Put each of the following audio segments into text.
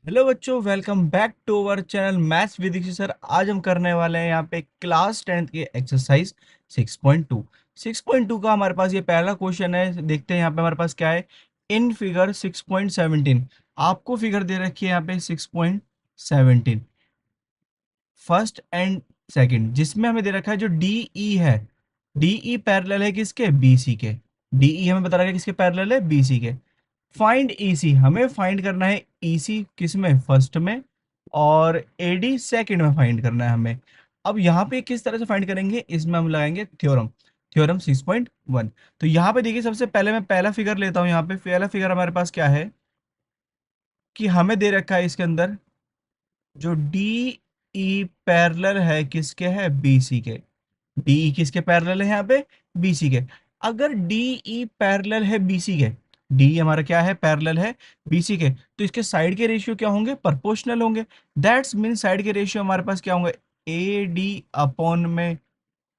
Hello बच्चों, welcome back to our channel maths with Dikshit sir. आज हम करने वाले हैं यहाँ पे क्लास 10th के एक्सरसाइज 6.2। 6.2 का हमारे पास ये पहला क्वेश्चन है। देखते हैं यहाँ पे हमारे पास क्या है। इन फिगर 6.17 आपको फिगर दे रखी है यहाँ पे 6.17 फर्स्ट एंड सेकंड, जिसमें हमें दे रखा है जो डी ई है। डी ई पैरेलल है किसके? बी सी के। डी ई हमें बता रखा है किसके पैरेलल है? बी सी के। फाइंड ईसी, हमें फाइंड करना है ईसी किस में? फर्स्ट में। और एडी सेकंड में फाइंड करना है हमें। अब यहाँ पे किस तरह से फाइंड करेंगे, इसमें हम लगाएंगे थ्योरम। थ्योरम 6.1। तो यहाँ पे देखिए, सबसे पहले मैं पहला फिगर लेता हूँ। यहाँ पे पहला फिगर हमारे पास क्या है कि हमें दे रखा है इसके अंदर जो डी ई पैरेलल है किसके? है बी सी के। डी ई किसके पैरेलल है यहाँ पे? बी सी के। अगर डी ई पैरेलल है बी सी के, डी हमारा क्या है? पैरेलल है बी सी के, तो इसके साइड के रेशियो क्या होंगे? प्रोपोर्शनल होंगे। दैट्स मीन साइड के रेशियो हमारे पास क्या होंगे? ए डी अपॉन में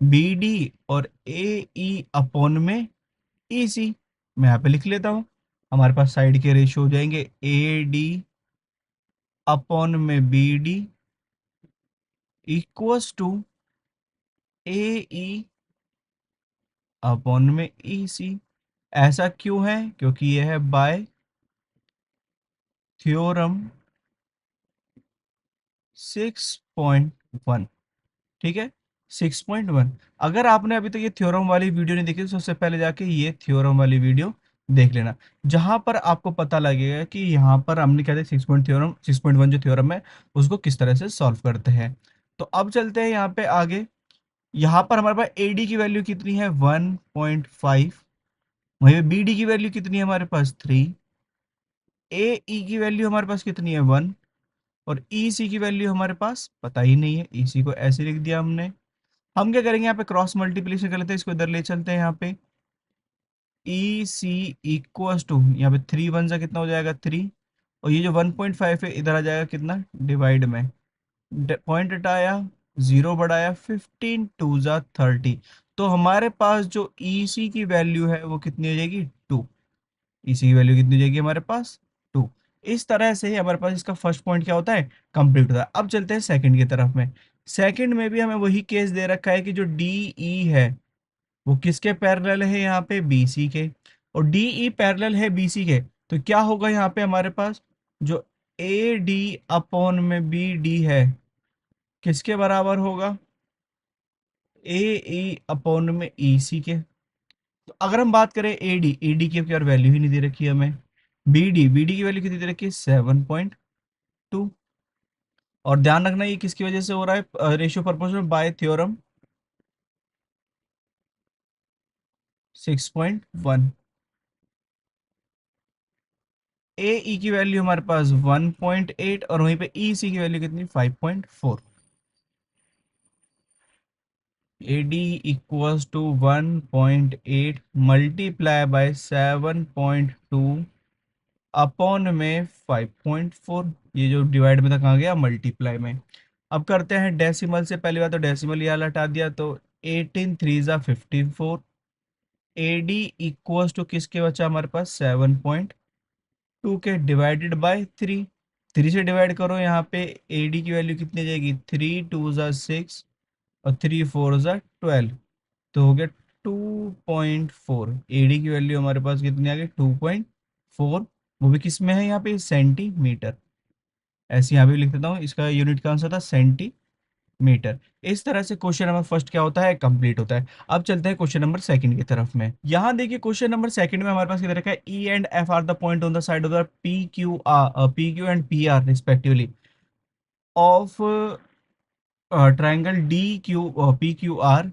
बी डी और ए ई अपॉन में ई सी। मैं यहाँ पे लिख लेता हूँ। हमारे पास साइड के रेशियो हो जाएंगे ए डी अपॉन में B D equals to A E upon में ई सी। ऐसा क्यों है? क्योंकि यह है बाय थ्योरम 6.1। ठीक है, 6.1। अगर आपने अभी तक ये थ्योरम वाली वीडियो नहीं देखी तो सबसे पहले जाके ये थ्योरम वाली वीडियो देख लेना, जहां पर आपको पता लगेगा कि यहाँ पर हमने क्या था, 6.1 जो थ्योरम है उसको किस तरह से सॉल्व करते हैं। तो अब चलते हैं यहाँ पे आगे। यहाँ पर हमारे पास ए डी की वैल्यू कितनी है? 1.5। वहीं पे बी डी की वैल्यू कितनी है हमारे पास? 3। ए ई की वैल्यू हमारे पास कितनी है? 1। और ई सी की वैल्यू हमारे पास पता ही नहीं है, ई सी को ऐसे लिख दिया हमने। हम क्या करेंगे, यहाँ पे क्रॉस मल्टीप्लिकेशन कर लेते हैं, इसको इधर ले चलते हैं। यहाँ पे ई सी इक्वल्स टू, यहाँ पे 3 वन सा कितना हो जाएगा? 3। और ये जो 1.5 है इधर आ जाएगा कितना? डिवाइड में। पॉइंट हटाया, जीरो बढ़ाया, 15 2 ज़ा 30। तो हमारे पास जो ई सी की वैल्यू है वो कितनी हो जाएगी? 2। इसी की वैल्यू कितनी हो जाएगी हमारे पास? 2। इस तरह से ही हमारे पास इसका फर्स्ट पॉइंट क्या होता है? कंप्लीट होता है। अब चलते हैं सेकंड की तरफ में। सेकंड में भी हमें वही केस दे रखा है कि जो डी ई है वो किसके पैरेलल है? यहाँ पे बी सी के। और डी ई पैरेलल है बी सी के, तो क्या होगा यहाँ पे हमारे पास? जो ए डी अपॉन में बी डी है किसके बराबर होगा? ए ई अपॉन में ई सी के। तो अगर हम बात करें ए डी की अब वैल्यू ही नहीं दे रखी है हमें। बी डी की वैल्यू कितनी दे रखी है? 7.2। और ध्यान रखना ये किसकी वजह से हो रहा है? Ratio proportional bye theorem 6.1। ए ई की वैल्यू हमारे पास 1.8 और वहीं पे ई सी की वैल्यू कितनी? 5.4। A D equals to 1.8 multiply by 7.2 upon में 5.4। ये जो डिवाइड में था कहाँ गया? मल्टीप्लाई में। अब करते हैं डेसिमल से। पहली बात तो डेसिमल ये वाला हटा दिया, तो 18 3 ज़ा 54। ए डी इक्वल्स टू किसके बचा हमारे पास? 7.2 के डिवाइडेड बाय 3। 3 से डिवाइड करो, यहाँ पे ए डी की वैल्यू कितनी जाएगी? 3 2 ज़ा 6 और 3 4 ज़ा 12। तो हो गया 2.4। ए डी की वैल्यू हमारे पास कितनी आ गई? 2.4। वो भी किस में है? यहाँ पे सेंटीमीटर। ऐसे यहाँ भी लिख देता हूँ, इसका यूनिट कौन सा था? सेंटीमीटर। इस तरह से क्वेश्चन नंबर फर्स्ट क्या होता है? कंप्लीट होता है। अब चलते हैं क्वेश्चन नंबर सेकंड की तरफ में। यहाँ देखिए क्वेश्चन नंबर सेकंड में हमारे पास किधर रखा है? E and F are the point on the side of the P Q and P R respectively of triangle D Q P Q R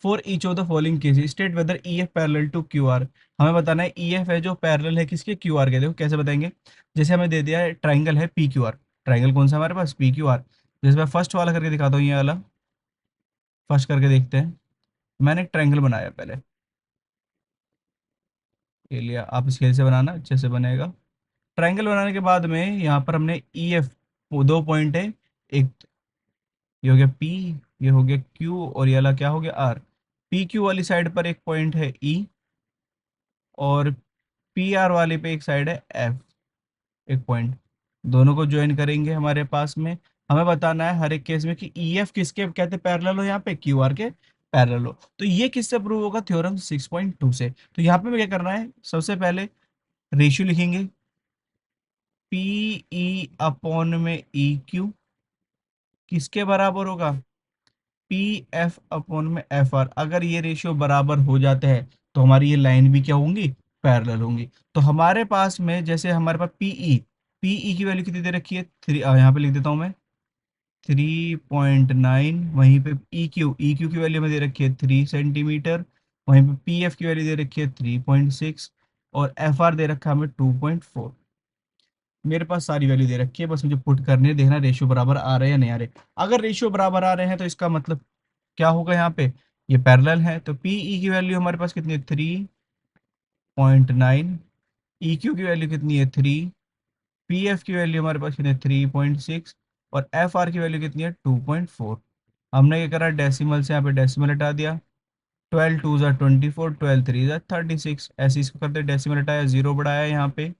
for each of the following cases state whether E F parallel to Q R. हमें बताना है E F है जो parallel है किसके? Q R के। देखो कैसे बताएंगे। जैसे हमें दे दिया है ट्राइंगल है पी क्यू आर। ट्राइंगल कौन सा हमारे पास? P Q are. जैसे मैं फर्स्ट वाला करके दिखाता हूँ, ये वाला फर्स्ट करके देखते हैं। मैंने एक ट्राइंगल बनाया पहले, ये लिया। आप स्केल से बनाना, अच्छे से बनेगा। ट्राइंगल बनाने के बाद में यहाँ पर हमने ई एफ, वो दो पॉइंट है। एक ये हो गया पी, ये हो गया क्यू, और ये वाला क्या हो गया? आर। पी क्यू वाली साइड पर एक पॉइंट है ई, और पी आर वाले पे एक साइड है एफ, एक पॉइंट। दोनों को ज्वाइन करेंगे हमारे पास में। हमें बताना है हर एक केस में कि ई एफ किसके कहते पैरेलल हो, यहाँ पे क्यू आर के पैरेलल हो। तो ये किससे प्रूव होगा, थ्योरम 6.2 से। तो यहाँ पे हमें क्या करना है, सबसे पहले रेशियो लिखेंगे, पी ई अपॉन में ई क्यू किसके बराबर होगा, पी एफ अपॉन में एफ आर। अगर ये रेशियो बराबर हो जाते हैं तो हमारी ये लाइन भी क्या होंगी, पैरेलल होंगी। तो हमारे पास में जैसे हमारे पास पीई की वैल्यू कितनी दे रखी है, थ्री, यहाँ पे लिख देता हूँ मैं 3.9। वहीं पे ई क्यू की वैल्यू में दे रखी है 3 सेंटीमीटर। वहीं पे पी एफ की वैल्यू दे रखी है 3.6 और एफ आर दे रखा है हमें 2.4। मेरे पास सारी वैल्यू दे रखी है, बस मुझे पुट करने देखना रेशियो बराबर आ रहे हैं या नहीं आ रहे। अगर रेशियो बराबर आ रहे हैं तो इसका मतलब क्या होगा, यहाँ पे ये पैरेलल है। तो पीई की वैल्यू हमारे पास कितनी है, 3.9। ई क्यू की वैल्यू कितनी है, 3। पी एफ की वैल्यू हमारे पास कितनी है, 3.6। और एफ आर की वैल्यू कितनी है, 2.4। हमने क्या करा, डेसिमल से यहाँ पे डेसिमल हटा दिया। 12 2 ज़ा 24, 12 3 ज़ा 36, ऐसे इसको करते डेसिमल हटाया, जीरो बढ़ाया यहाँ पे।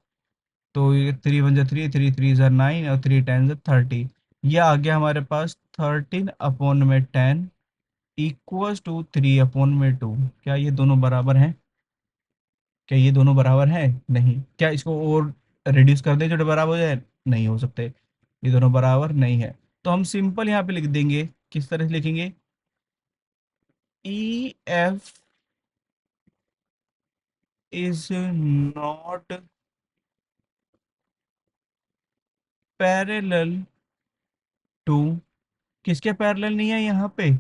तो ये 3 1 ज़ा 3, 3 3 ज़ा 9 और 3 10 ज़ा 30। ये आ गया हमारे पास 13/10 इक्वल्स टू 3/2। क्या ये दोनों बराबर हैं, क्या ये दोनों बराबर हैं, नहीं। क्या इसको और रिड्यूस कर दें जो बराबर हो जाए, नहीं हो सकते, ये दोनों बराबर नहीं है। तो हम सिंपल यहाँ पे लिख देंगे, किस तरह से लिखेंगे, E F is not parallel to, किसके पैरेलल नहीं है यहाँ पे,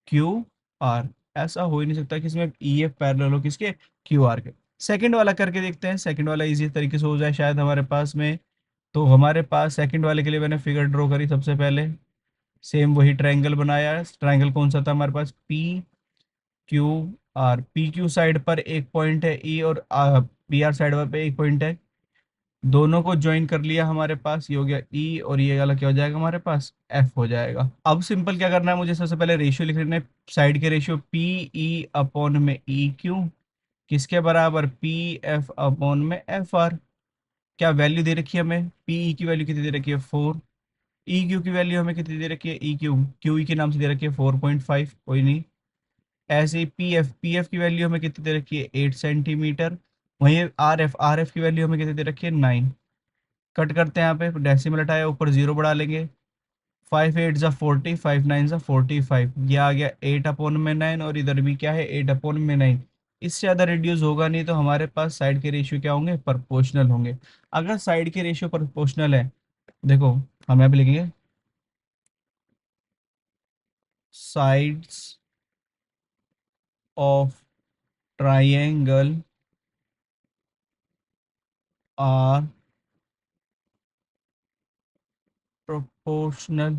क्यू आर। ऐसा हो ही नहीं सकता कि इसमें ई एफ पैरेलल हो किसके, क्यू आर के। सेकंड वाला करके देखते हैं, सेकंड वाला इजी तरीके से हो जाए शायद हमारे पास में। तो हमारे पास सेकंड वाले के लिए मैंने फिगर ड्रॉ करी सबसे पहले। सेम वही ट्रायंगल बनाया, ट्रायंगल कौन सा था हमारे पास, P Q R. P Q side पर एक पॉइंट है ई, और पी आर साइड पर एक पॉइंट है। दोनों को ज्वाइन कर लिया हमारे पास, ये हो गया ई, और ये वाला क्या हो जाएगा हमारे पास, एफ हो जाएगा। अब सिंपल क्या करना है, मुझे सबसे पहले रेशियो लिख लेना है, साइड के रेशियो पी ई अपॉन में ई क्यू किसके बराबर, पी एफ अपॉन में एफ आर। क्या वैल्यू दे रखी है हमें, पी ई की वैल्यू कितनी दे रखी है, 4। ई क्यू की वैल्यू हमें कितनी दे रखी है, ई क्यू क्यू ई के नाम से दे रखी है 4.5, कोई नहीं। ऐसे ही पी एफ की वैल्यू हमें कितनी दे रखी है, 8 सेंटीमीटर। वहीं आर एफ की वैल्यू हमें कितनी दे रखी है, 9। कट करते हैं, यहाँ पे डेसिमल हटाया, ऊपर जीरो बढ़ा लेंगे। 5 8 ज़ा 40, 5 9 ज़ा 45, ये आ गया 8/9। और इधर भी क्या है, 8/9। इससे ज़्यादा रिड्यूस होगा नहीं, तो हमारे पास साइड के रेशियो क्या होंगे, प्रोपोर्शनल होंगे। अगर साइड के रेशियो प्रोपोर्शनल है, देखो हम यहाँ पे लिखेंगे, sides of triangle are proportional.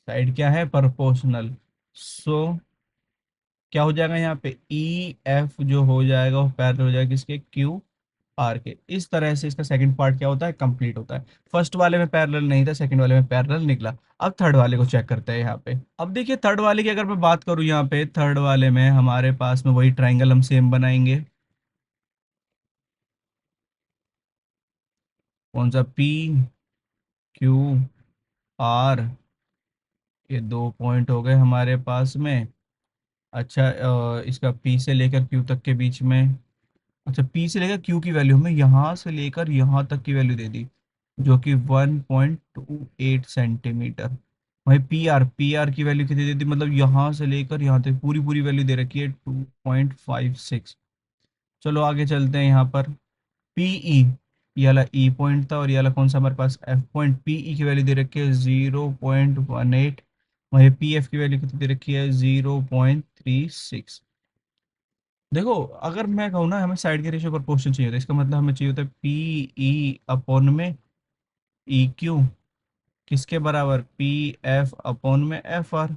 Side क्या है, प्रोपोर्शनल। सो क्या हो जाएगा यहाँ पे, ई एफ जो हो जाएगा वो पैरेलल हो जाएगा किसके, क्यू आर के। इस तरह से इसका सेकंड पार्ट क्या होता है, कंप्लीट होता है। फर्स्ट वाले में पैरेलल नहीं था, सेकंड वाले में पैरेलल निकला। अब थर्ड वाले को चेक करते हैं यहाँ पे। अब देखिए थर्ड वाले की अगर मैं बात करूँ, यहाँ पे थर्ड वाले में हमारे पास में वही ट्राइंगल हम सेम बनाएंगे। कौन सा, पी क्यू आर, ये दो पॉइंट हो गए हमारे पास में। अच्छा, इसका पी से लेकर क्यू तक के बीच में, अच्छा पी से लेकर क्यू की वैल्यू हमें यहाँ से लेकर यहाँ तक की वैल्यू दे दी, जो कि 1.28 सेंटीमीटर। वही पी आर की वैल्यू कितनी दे दी, मतलब यहाँ से लेकर यहाँ तक पूरी पूरी वैल्यू दे रखी है 2.56। चलो आगे चलते हैं यहाँ पर। पीई, ये वाला ई पॉइंट था, और ये वाला कौन सा हमारे पास, एफ पॉइंट। पीई की वैल्यू दे रखी है 0.18। वही पी एफ की वैल्यू कितनी दे रखी है, 0.36। देखो अगर मैं कहूँ ना, हमें साइड के रेशियो प्रोपोर्शन चाहिए होता है, इसका मतलब हमें चाहिए होता है पी ई अपॉन में ई क्यू किसके बराबर, पी एफ अपॉन में एफ आर।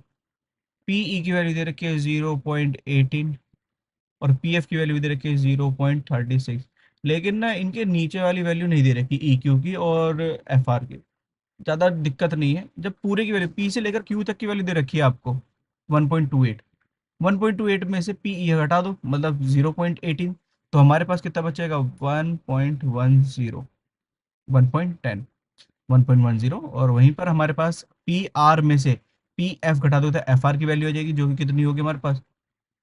पी ई की वैल्यू दे रखी है 0.18, और पी एफ की वैल्यू दे रखी है 0.36। लेकिन ना इनके नीचे वाली वैल्यू नहीं दे रखी, ई क्यू की और एफ आर की। ज़्यादा दिक्कत नहीं है, जब पूरे की वैल्यू पी से लेकर क्यू तक की वैल्यू दे रखी है आपको 1.28, 1.28 में से पी ई हटा दो, मतलब 0.18। तो हमारे पास कितना बचेगा 1.10, 1.10, 1.10। और वहीं पर हमारे पास पी आर में से पी एफ घटा दो तो एफ आर की वैल्यू आ जाएगी, जो कि कितनी होगी हमारे पास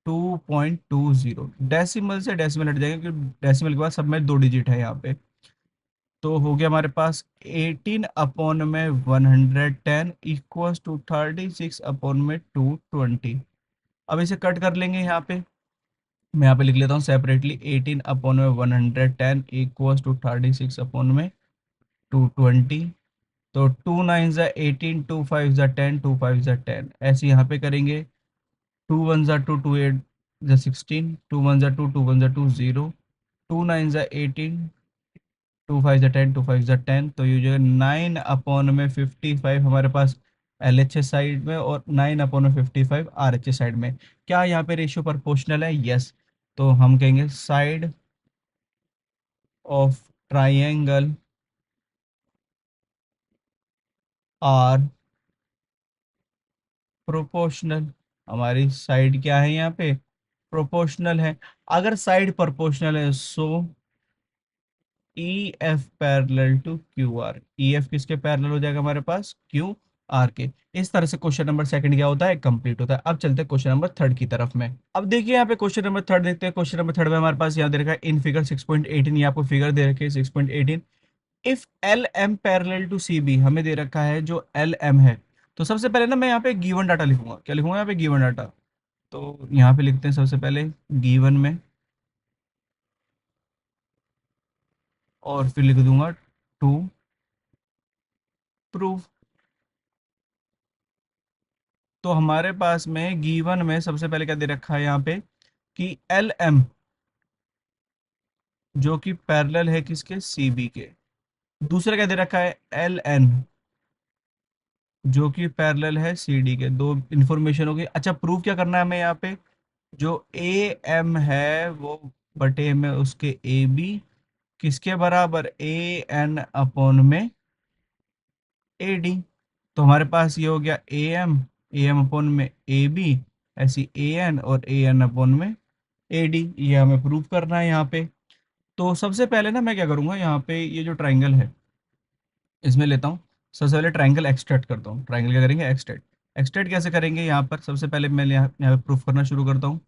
2.20। डेसिमल से डेसिमल हट जाएगा क्योंकि डेसिमल के बाद सब में 2 डिजिट है यहाँ पे। तो हो गया हमारे पास 18 अपॉन में 110 इक्वल्स टू 36 अपॉन में 220। अब इसे कट कर लेंगे यहाँ पे। मैं यहाँ पे लिख लेता हूँ सेपरेटली, 18 अपॉन में 110 इक्वल्स टू 36 अपॉन में 220। तो 2 9 ज़ा 18, 2 5 ज़ा 10, 2 5 ज़ा 10, ऐसे यहाँ पे करेंगे। 2 1 ज़ा 2, 2 8 ज़ा 16, 2 1 ज़ा 2, 2 1 ज़ा 2, 0, 2 9 ज़ा 18, 2 5 ज़ा 10, 2 5 ज़ा 10। तो ये जो है 9/55 हमारे पास एल एच एस साइड में और 9/55 आर एच एस साइड में। क्या यहाँ पे रेशियो प्रोपोर्शनल है? यस। तो हम कहेंगे side of triangle are proportional. हमारी साइड क्या है यहाँ पे? प्रोपोर्शनल है। अगर साइड प्रोपोर्शनल है so E F parallel to Q R. E F किसके पैरेलल हो जाएगा हमारे पास? क्यू आर के। इस तरह से क्वेश्चन नंबर सेकंड क्या होता है? कंप्लीट होता है। अब चलते हैं क्वेश्चन नंबर थर्ड की तरफ में। अब देखिए यहाँ पे क्वेश्चन नंबर थर्ड देखते हैं। क्वेश्चन नंबर थर्ड में हमारे पास यहाँ दे रखा है इन फिगर 6.18, ये आपको फिगर दे रखी है 6.18। If L M parallel to C B, हमें दे रखा है जो एल एम है। तो सबसे पहले ना मैं यहाँ पे गिवन डाटा लिखूंगा। क्या लिखूंगा यहाँ पे? Given data. तो यहाँ पे लिखते हैं सबसे पहले गिवन में, और फिर लिख दूंगा टू प्रूव। तो हमारे पास में गिवन में सबसे पहले क्या दे रखा है यहाँ पे कि एल एम जो कि पैरेलल है किसके? सी बी के। दूसरा क्या दे रखा है? एल एन जो कि पैरेलल है सी डी के। दो इंफॉर्मेशन हो गई। अच्छा, प्रूव क्या करना है हमें यहाँ पे? जो ए एम है वो बटे में उसके ए बी किसके बराबर? ए एन अपॉन में ए डी। तो हमारे पास ये हो गया ए एम अपॉन में ए बी, ऐसी ए एन और ए एन अपॉन में ए डी। ये हमें प्रूव करना है यहाँ पे। तो सबसे पहले ना मैं क्या करूँगा, यहाँ पे ये जो ट्राइंगल है इसमें लेता हूँ। सबसे पहले ट्राइंगल एक्सट्रैक्ट करता हूँ। ट्राइंगल क्या करेंगे? एक्सट्रैक्ट। एक्सट्रैक्ट कैसे करेंगे? यहाँ पर सबसे पहले मैं यहाँ पे प्रूफ करना शुरू करता हूँ।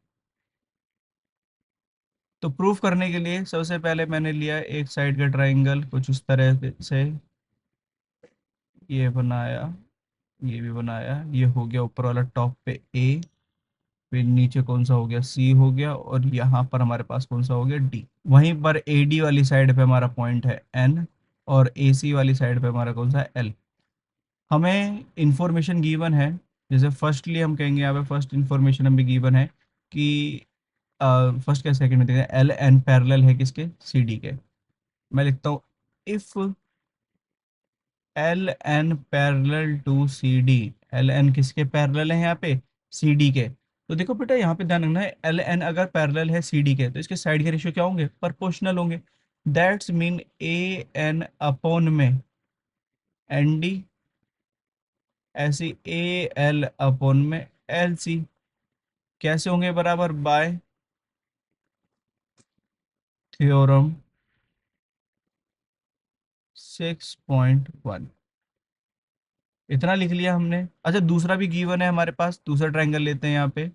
तो प्रूफ करने के लिए सबसे पहले मैंने लिया एक साइड का ट्राइंगल कुछ इस तरह से, ये बनाया, ये भी बनाया। ये हो गया ऊपर वाला टॉप पे ए, फिर नीचे कौन सा हो गया? सी हो गया, और यहाँ पर हमारे पास कौन सा हो गया? डी। वहीं पर ए डी वाली साइड पे हमारा पॉइंट है एन, और ए सी वाली साइड पे हमारा कौन सा है? एल। हमें इंफॉर्मेशन गिवन है। जैसे फर्स्टली हम कहेंगे यहाँ पे फर्स्ट इंफॉर्मेशन हमें गिवन है कि फर्स्ट क्या सेकंड में देखते हैं, एल एन पैरेलल है किसके? सी डी के। मैं लिखता हूँ if L N parallel to C D. L N किसके पैरेलल है यहाँ पे? सी डी के। तो देखो बेटा यहाँ पे ध्यान रखना है, एल एन अगर पैरेलल है सी डी के तो इसके साइड के रेशियो क्या होंगे? प्रोपोर्शनल होंगे। That's mean A N upon में एन डी, ऐसी ए एल अपॉन में एल सी। कैसे होंगे बराबर? By theorem 6.1। इतना लिख लिया हमने। अच्छा, दूसरा भी गिवन है हमारे पास। दूसरा ट्रायंगल लेते हैं यहाँ पे।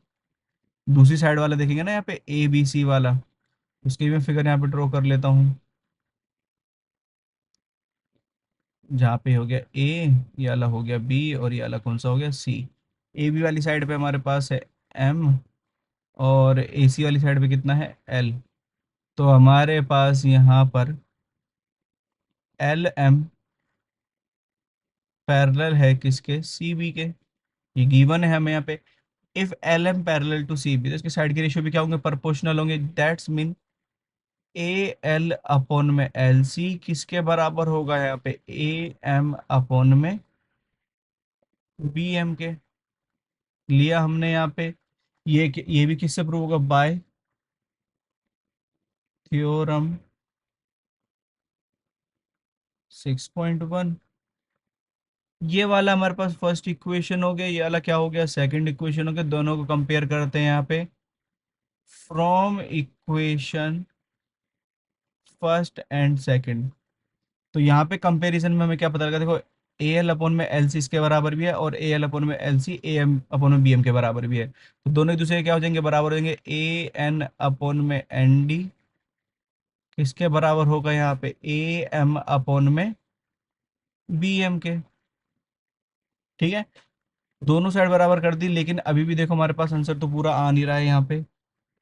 दूसरी साइड वाला देखेंगे ना यहाँ पे ए बी सी वाला, उसकी मैं फिगर यहाँ पे ड्रॉ कर लेता हूँ। जहाँ पे हो गया ए, ये वाला हो गया बी, और ये वाला कौन सा हो गया? सी। ए बी वाली साइड पे हमारे पास है एम, और ए सी वाली साइड पे कितना है? एल। तो हमारे पास यहाँ पर एल एम पैरेलल है किसके? सी बी के। ये गिवन है हमें यहाँ पे। If L M parallel to C B, तो इसके साइड के रेशियो भी क्या होंगे? प्रोपोर्शनल होंगे। That's mean A L upon में एल सी किसके बराबर होगा? यहाँ पे ए एम अपॉन में बी एम के। लिया हमने यहाँ पे। ये भी किससे प्रूव होगा? Bye theorem 6.1। ये वाला हमारे पास फर्स्ट इक्वेशन हो गया, ये वाला क्या हो गया? सेकंड इक्वेशन हो गया। दोनों को कंपेयर करते हैं यहाँ पे। From equation first and second. तो यहाँ पे कंपैरिजन में हमें क्या पता लगा, देखो ए एल अपॉन में एल सी इसके बराबर भी है और ए एल अपॉन में L C A M upon में बी एम के बराबर भी है। तो दोनों एक दूसरे के क्या हो जाएंगे, बराबर हो जाएंगे। ए एन अपॉन में एन डी किसके बराबर होगा यहाँ पे, ए एम अपॉन में बी एम के। ठीक है, दोनों साइड बराबर कर दी, लेकिन अभी भी देखो हमारे पास आंसर तो पूरा आ नहीं रहा है यहाँ पे।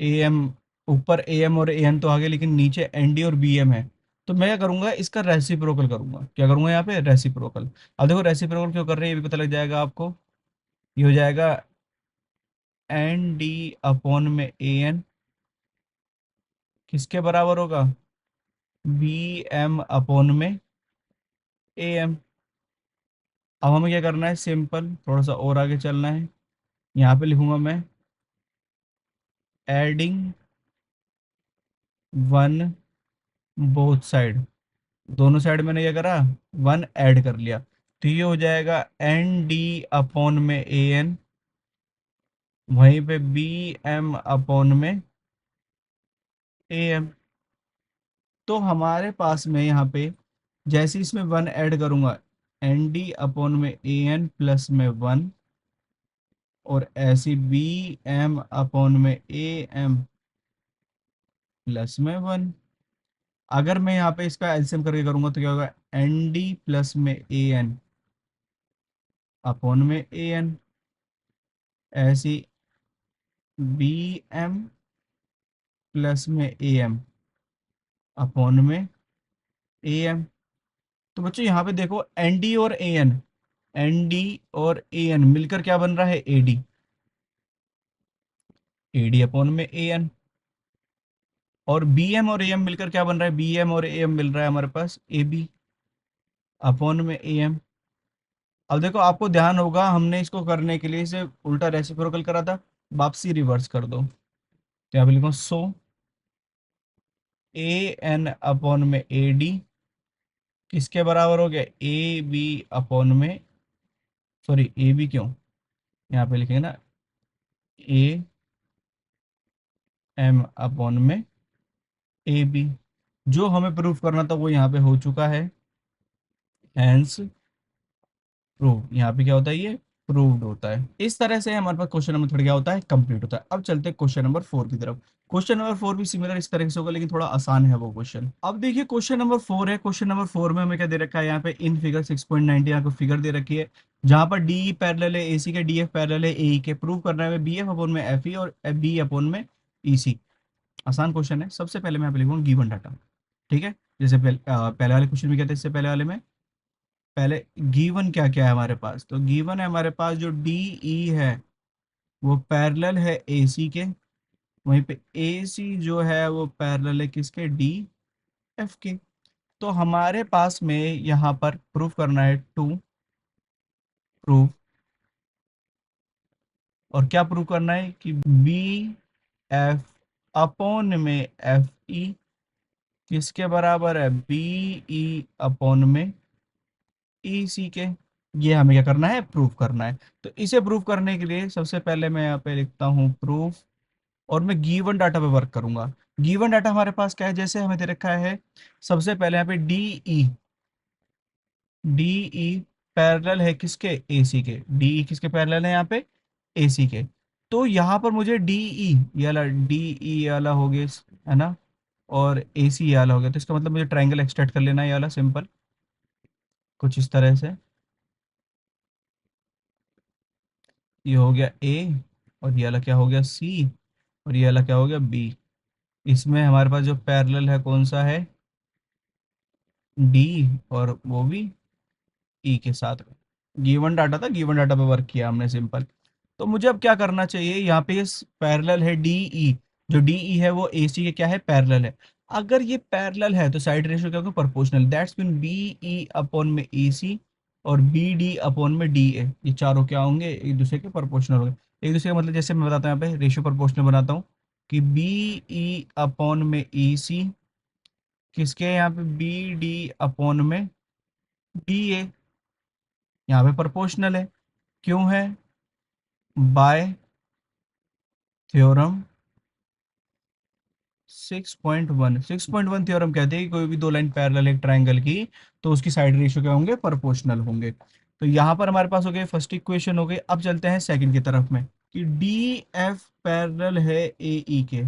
ए एम, ऊपर ए एम और ए एन तो आगे, लेकिन नीचे एन डी और बी एम है। तो मैं क्या करूंगा, इसका रेसिप्रोकल करूंगा। क्या करूंगा यहाँ पे, रेसिप्रोकल। अब देखो रेसिप्रोकल क्यों कर रहे हैं ये भी पता लग जाएगा आपको। ये हो जाएगा एन डी अपॉन में ए एन किसके बराबर होगा, बी एम अपॉन में ए एम। अब हमें क्या करना है, सिंपल थोड़ा सा और आगे चलना है। यहाँ पे लिखूंगा मैं एडिंग वन बोथ साइड। दोनों साइड मैंने क्या करा, वन ऐड कर लिया। तो ये हो जाएगा एन डी अपॉन में ए एन, वहीं पे बी एम अपॉन में ए एम। तो हमारे पास में यहाँ पे जैसे इसमें वन ऐड करूंगा, एन डी अपॉन में ए एन प्लस में वन, और ऐसी बी एम अपॉन में ए एम प्लस में वन। अगर मैं यहाँ पे इसका एलसीएम करके करूंगा तो क्या होगा, एन डी प्लस में ए एन अपॉन में ए एन, ऐसी बी एम प्लस में ए एम अपॉन में ए एम। तो बच्चों यहाँ पे देखो एन डी और ए एन, एन डी और ए एन मिलकर क्या बन रहा है, A D. A D upon में ए एन। और बी एम और ए एम मिलकर क्या बन रहा है, बी एम और ए एम मिल रहा है हमारे पास ए बी अपॉन में ए एम। अब देखो आपको ध्यान होगा, हमने इसको करने के लिए इसे उल्टा रेसिप्रोकल करा था, वापसी रिवर्स कर दो। तो यहाँ पे लिखो सो ए एन अपॉन में ए डी किसके बराबर हो गया, ए बी अपॉन में, सॉरी ए बी क्यों, यहाँ पे लिखेंगे ना ए एम अपॉन में ए बी। जो हमें प्रूफ करना था वो यहाँ पे हो चुका है, हैंस प्रूव। यहाँ पे क्या होता है, ये प्रूव्ड होता है। इस तरह से हमारे पास क्वेश्चन नंबर 3 क्या होता है, कंप्लीट होता है। अब चलते हैं क्वेश्चन नंबर 4 की तरफ। क्वेश्चन नंबर 4 भी सिमिलर इस तरह से होगा, लेकिन थोड़ा आसान है वो क्वेश्चन। अब देखिए क्वेश्चन नंबर 4 है। क्वेश्चन नंबर 4 में हमें क्या दे रखा है, यहाँ पे इन फिगर 6.90 यहाँ को फिगर दे रखी है, जहां पर डी पैरेलल है एसी के, डी एफ पैरेलल है ए के। प्रूव करना है बी एफ अपॉन में एफ ई और बी अपॉन में ई सी। आसान क्वेश्चन है। सबसे पहले मैं यहाँ पे लिखूंगा गिवन डाटा। ठीक है, जैसे पहले वाले क्वेश्चन में क्या था, इससे पहले वाले में पहले गिवन क्या क्या है हमारे पास। तो गिवन है हमारे पास जो डी ई है वो पैरेलल है ए सी के, वहीं पे ए सी जो है वो पैरेलल है किसके, डी एफ के। तो हमारे पास में यहाँ पर प्रूफ करना है टू प्रूफ, और क्या प्रूफ करना है कि बी एफ अपॉन में एफ ई किसके बराबर है, बी ई अपॉन में ई सी के। ये हमें क्या करना है, प्रूफ करना है। तो इसे प्रूफ करने के लिए सबसे पहले मैं यहाँ पे लिखता हूँ प्रूफ, और मैं गिवन डाटा पे वर्क करूंगा। गिवन डाटा हमारे पास क्या है, जैसे हमें दे रखा है सबसे पहले यहाँ पे डी ई पैरेलल है किसके, ए सी के। डी ई किसके पैरेलल है यहाँ पे, ए सी के। तो यहाँ पर मुझे डी ई ये वाला, डी ई वाला हो गया है ना, और ए सी ये वाला हो गया। तो इसका मतलब मुझे ट्राइंगल एक्सट्रैक्ट कर लेना है, ये वाला सिंपल कुछ इस तरह से। ये हो गया ए, और ये वाला क्या हो गया सी, और ये वाला क्या हो गया बी। इसमें हमारे पास जो पैरेलल है कौन सा है, डी, और वो भी ई के साथ में। गिवन डाटा था, गिवन डाटा पे वर्क किया हमने सिंपल। तो मुझे अब क्या करना चाहिए, यहाँ पे पैरेलल है डी ई, जो डी ई है वो ए सी के क्या है, पैरेलल है। अगर ये पैरेलल है तो साइड रेशियो क्या होगा, proportional. That's mean B E upon में ए सी और बी डी अपॉन में डी ए, ये चारों क्या होंगे, एक दूसरे के प्रोपोर्शनल होंगे। एक दूसरे का मतलब जैसे मैं बताता हूँ यहाँ पे रेशियो प्रोपोर्शनल बनाता हूँ, कि बी ई अपॉन में ई सी किसके, यहाँ पे बी डी अपॉन में डी ए, यहाँ पे प्रोपोर्शनल है। क्यों है, बाय थ्योरम 6.1 थ्योरम कहते हैं कि कोई भी दो लाइन पैरेलल एक ट्रायंगल की तो उसकी साइड रेशियो क्या होंगे, प्रोपोर्शनल होंगे। तो यहाँ पर हमारे पास हो गए फर्स्ट इक्वेशन हो गई। अब चलते हैं सेकंड की तरफ में कि डी एफ पैरेलल है ए ई के।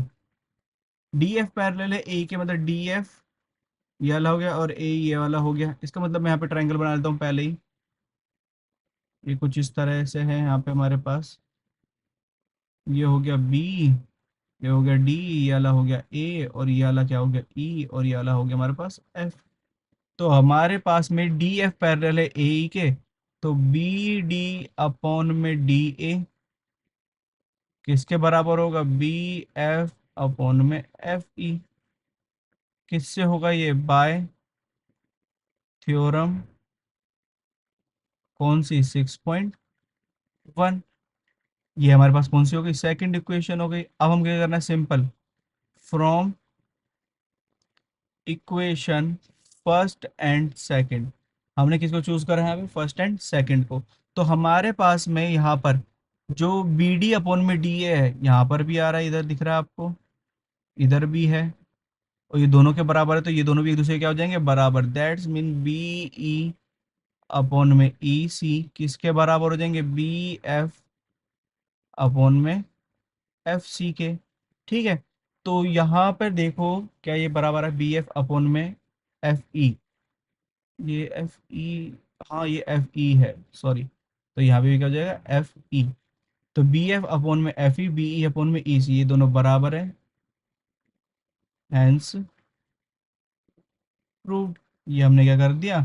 डी एफ पैरेलल है ए के मतलब डी एफ ये वाला हो गया और ए ये वाला हो गया। इसका मतलब मैं यहाँ पे ट्रायंगल बना लेता हूँ पहले ही। ये कुछ इस तरह से है यहाँ पे हमारे पास। ये हो गया बी, ये हो गया डी, ये वाला हो गया ए और ये वाला क्या हो गया ई और ये वाला हो गया हमारे पास एफ। तो हमारे पास में डी एफ पैरेलल है ए ई के, तो बी डी अपॉन में डी ए किसके बराबर होगा, बी एफ अपॉन में एफ ई। किससे होगा ये, बाय थ्योरम कौन सी, 6.1। ये हमारे पास कौन सी हो गई, सेकंड इक्वेशन हो गई। अब हम क्या करना है, simple from equation first and second. हमने किसको चूज करा है, फर्स्ट एंड सेकंड को। तो हमारे पास में यहाँ पर जो बी डी अपॉन में डी ए है, यहाँ पर भी आ रहा है, इधर दिख रहा है आपको, इधर भी है, और ये दोनों के बराबर है, तो ये दोनों भी एक दूसरे के क्या हो जाएंगे, बराबर। That's mean B E upon में ई सी किसके बराबर हो जाएंगे, बी एफ अपॉन में एफ सी के। ठीक है, तो यहाँ पर देखो क्या ये बराबर है, बी एफ अपॉन में एफ ई। ये एफ ई, हाँ ये एफ ई है, सॉरी। तो यहाँ पे भी क्या हो जाएगा, एफ ई। तो बी एफ अपॉन में F E, B E upon में ई सी, ये दोनों बराबर है, हैंस प्रूव्ड। ये हमने क्या कर दिया,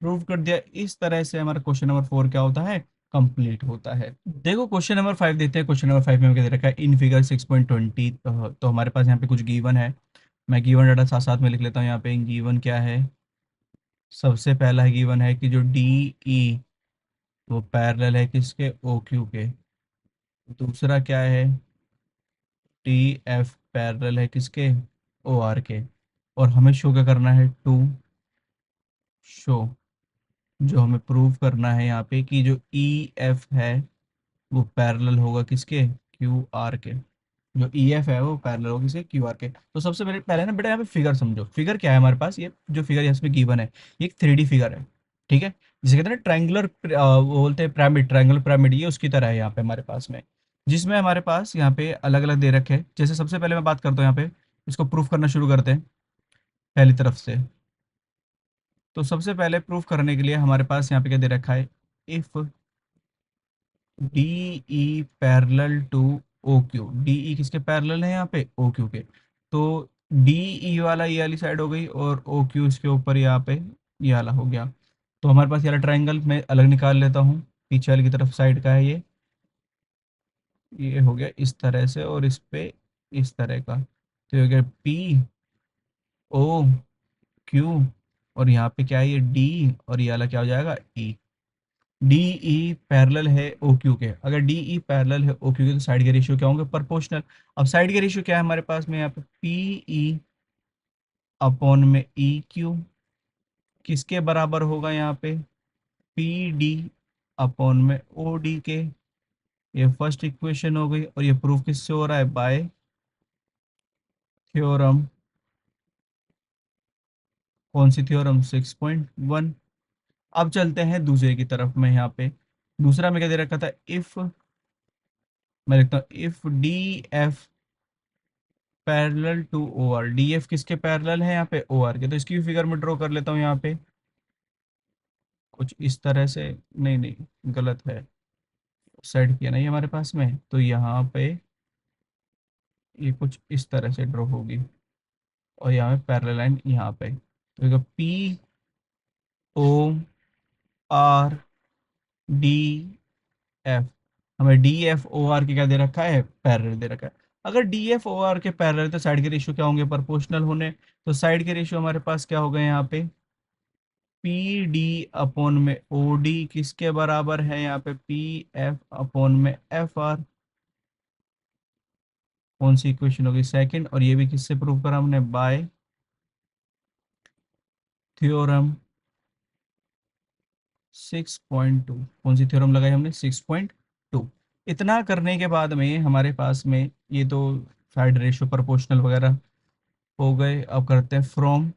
प्रूव कर दिया। इस तरह से हमारा क्वेश्चन नंबर 4 क्या होता है, कंप्लीट होता है। देखो क्वेश्चन नंबर 5 देखते हैं। क्वेश्चन नंबर 5 में क्या दे रखा है, इन फिगर 6.20। तो हमारे पास यहाँ पे कुछ गिवन है। मैं गिवन डाटा साथ साथ में लिख लेता हूँ। यहाँ पे गिवन क्या है, सबसे पहला गिवन है कि जो डी ई वो पैरेलल है किसके, ओ क्यू के। दूसरा क्या है, टी एफ पैरेलल है किसके, ओ आर के। और हमें शो क्या करना है, टू शो, जो हमें प्रूव करना है यहाँ पे कि जो ई एफ है वो पैरेलल होगा किसके, क्यू आर के। जो ई एफ है वो पैरेलल होगा किसके, क्यू आर के। तो सबसे पहले पहले ना बेटा यहाँ पे फिगर समझो। फिगर क्या है हमारे पास, ये जो फिगर यहाँ पे गिवन है ये एक 3D फिगर है। ठीक है, जिसे कहते हैं ना ट्रायंगुलर, वो बोलते हैं पिरामिड, ट्रायंगुलर पिरामिड, ये उसकी तरह है यहाँ पे हमारे पास में। जिसमें हमारे पास यहाँ पे अलग अलग दे रखे हैं। जैसे सबसे पहले मैं बात करता हूँ यहाँ पे, इसको प्रूफ करना शुरू करते हैं पहली तरफ से। तो सबसे पहले प्रूफ करने के लिए हमारे पास यहाँ पे क्या दे रखा है, if D E parallel to O Q. D E किसके पैरेलल है यहाँ पे, ओ क्यू के। तो डी ई वाला ये वाली साइड हो गई और ओ क्यू इसके ऊपर यहाँ पे ये वाला हो गया। तो हमारे पास ये वाला ट्राइंगल मैं अलग निकाल लेता हूँ, पीछे वाली की तरफ साइड का है ये हो गया इस तरह से, और इस पे इस तरह का। तो ये हो गया पी ओ क्यू, और यहाँ पे क्या है, ये डी, और ये वाला क्या हो जाएगा, ई। डी ई पैरेलल है ओ क्यू के। अगर डी ई पैरेलल है ओ क्यू के तो साइड के रेशियो क्या होंगे, प्रोपोर्शनल। अब साइड के रेशियो क्या है हमारे पास में यहाँ पे, पी ई अपॉन में ई क्यू किसके बराबर होगा यहाँ पे, पी डी अपॉन में ओ डी के। ये फर्स्ट इक्वेशन हो गई, और ये प्रूफ किससे हो रहा है, बाय थ्योरम। कौन सी थ्योरम, 6.1। अब चलते हैं दूसरे की तरफ में। यहाँ पे दूसरा में क्या दे रखा था, इफ, मैं लिखता हूँ if D F parallel to O R. D F किसके पैरेलल है यहाँ पे, ओ आर के। तो इसकी भी फिगर में ड्रॉ कर लेता हूँ यहाँ पे कुछ इस तरह से। नहीं नहीं गलत है, साइड किया नहीं हमारे पास में। तो यहाँ पे ये कुछ इस तरह से ड्रॉ होगी, और यहाँ पे पैरेलल लाइन यहाँ पे। तो P O R D F. हमें डी एफ ओ आर के क्या दे रखा है, पैरेलल दे रखा है। अगर डी एफ ओ आर के पैरेलल तो साइड के रेशियो क्या होंगे, प्रोपोर्शनल होने। तो साइड के रेशियो हमारे पास क्या हो गए यहाँ पे, पी डी अपॉन में ओ डी किसके बराबर है यहाँ पे, पी एफ अपॉन में एफ आर। कौन सी इक्वेशन होगी, सेकंड। और ये भी किससे प्रूव करा हमने, बाय थ्योरम 6.2। कौन सी थ्योरम लगाई हमने, 6.2। इतना करने के बाद में हमारे पास में ये तो साइड रेशियो प्रोपोर्शनल वगैरह हो गए। अब करते हैं from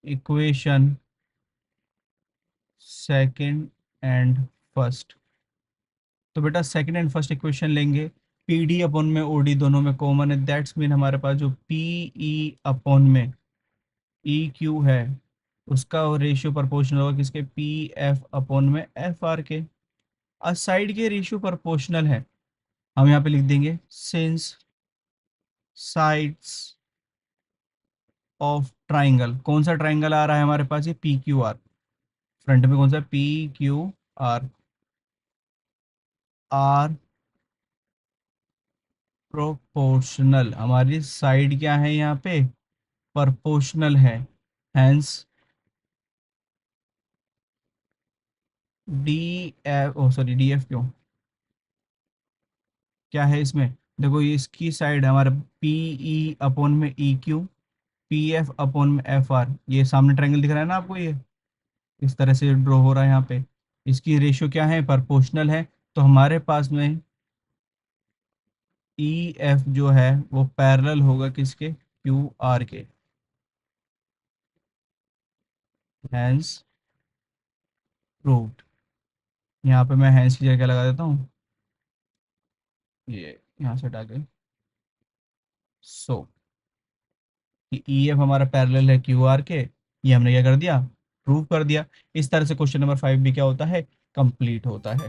equation second and first. तो बेटा सेकंड एंड फर्स्ट इक्वेशन लेंगे, पी डी अपॉन में ओ डी दोनों में कॉमन है, दैट्स मीन हमारे पास जो पी ई अपॉन में ई क्यू है उसका रेशियो प्रोपोर्शनल होगा किसके, पी एफ अपॉन में एफ आर के। साइड के रेशियो प्रोपोर्शनल है, हम यहाँ पे लिख देंगे सिंस साइड्स ऑफ ट्राइंगल, कौन सा ट्राइंगल आ रहा है हमारे पास, ये पी क्यू आर, फ्रंट में कौन सा, P Q R, are proportional, हमारी साइड क्या है यहाँ पे, प्रोपोर्शनल है, hence D F, oh sorry D F क्यों, क्या है इसमें, देखो ये इसकी साइड है हमारा पी ई अपॉन में E Q, P F upon में एफ आर, ये सामने ट्रायंगल दिख रहा है ना आपको, ये इस तरह से ड्रॉ हो रहा है यहाँ पे, इसकी रेशियो क्या है, प्रोपोर्शनल है। तो हमारे पास में ई एफ जो है वो पैरेलल होगा किसके, क्यू आर के, हैंस प्रूव्ड। यहाँ पे मैं हैंस की जगह क्या लगा देता हूँ, ये यहाँ से हटा के, सो कि ई एफ हमारा पैरेलल है क्यू आर के, ये हमने क्या कर दिया, प्रूव कर दिया। इस तरह से क्वेश्चन नंबर 5 भी क्या होता है, कंप्लीट होता है।